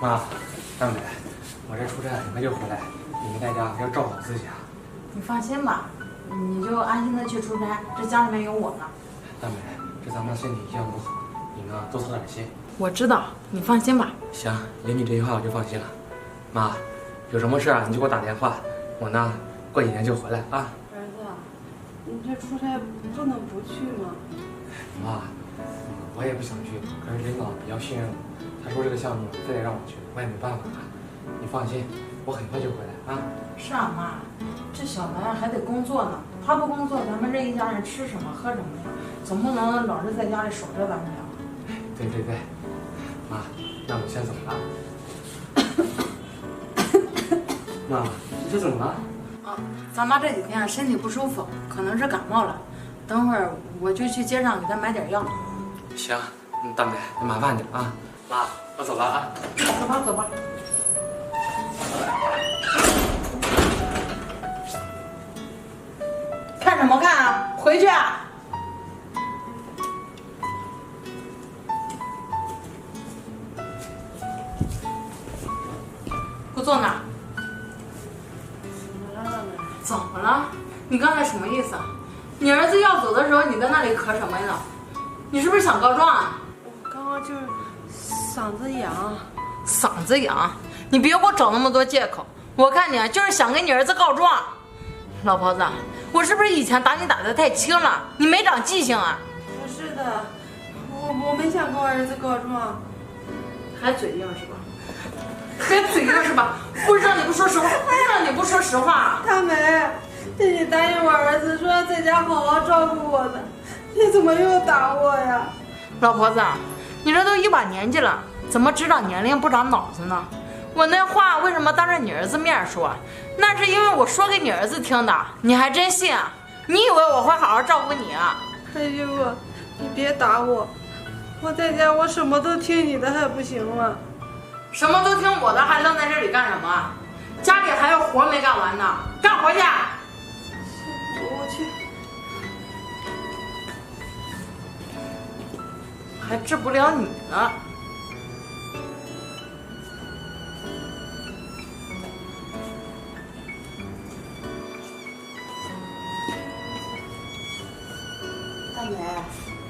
妈，大美，我这出差很快就回来，你们在家要照顾好自己啊。你放心吧，你就安心的去出差，这家里面有我呢。大美，这咱们身体一向不好，你呢多操点心。我知道，你放心吧。行，有你这句话我就放心了。妈，有什么事啊你就给我打电话，我呢过几天就回来啊。儿子，你这出差不能不去吗？妈，我也不想去，可是领导比较信任我，他说这个项目非得让我去，我也没办法啊。你放心，我很快就回来啊。是啊，妈，这小白还得工作呢，他不工作，咱们这一家人吃什么喝什么呀？总不能老是在家里守着咱们俩。对对对，妈，那我先走了啊。妈，你这怎么了？啊，咱妈这几天身体不舒服，可能是感冒了。等会儿我就去街上给她买点药。行，大美，那麻烦你了啊。妈，我走了啊。走吧，走吧。看什么看啊？回去啊！给我坐那儿。怎么了，妹？怎么了？你刚才什么意思啊？你儿子要走的时候，你在那里咳什么呢？你是不是想告状啊？我刚刚就是嗓子痒。嗓子痒，你别给我找那么多借口。我看你啊，就是想跟你儿子告状。老婆子，我是不是以前打你打得太轻了？你没长记性啊？不是的，我没想跟我儿子告状。还嘴硬是吧？还嘴硬是吧？不是让你不说实话，不是让你不说实话啊！大美，是你答应我儿子说要在家好好照顾我的，你怎么又打我呀？老婆子，你这都一把年纪了，怎么只长年龄不长脑子呢？我那话为什么当着你儿子面说？那是因为我说给你儿子听的，你还真信啊？你以为我会好好照顾你啊？哎呦，你别打我，我在家我什么都听你的还不行吗？什么都听我的，还愣在这里干什么？家里还有活没干完呢，干活去！我去。还治不了你呢。大美，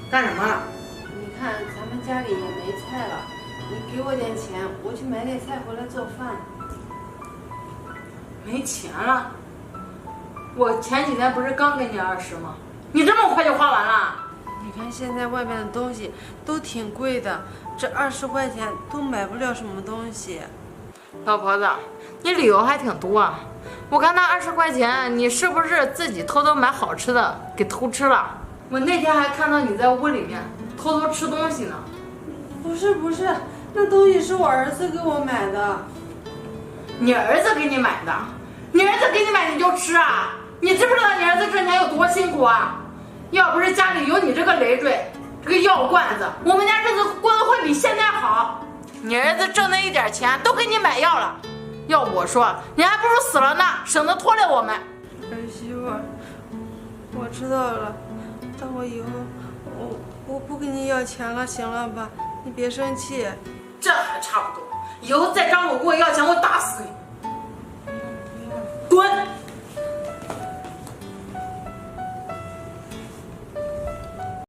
干什么？你看咱们家里也没菜了，你给我点钱，我去买点菜回来做饭。没钱了？我前几天不是刚给你20吗？你这么快就花完了？你看现在外面的东西都挺贵的，这20块钱都买不了什么东西。老婆子，你理由还挺多啊。我看那20块钱，你是不是自己偷偷买好吃的给偷吃了？我那天还看到你在屋里面偷偷吃东西呢。不是，那东西是我儿子给我买的。你儿子给你买的？你儿子给你买你就吃啊？你知不知道你儿子挣钱有多辛苦啊？要不是家里有你这个累赘，这个药罐子，我们家日子过得会比现在好。你儿子挣那一点钱都给你买药了，要我说，你还不如死了呢，省得拖累我们。儿媳妇，我知道了，但我以后我不跟你要钱了，行了吧？你别生气。这还差不多，以后再张口跟我要钱，我打死你！滚！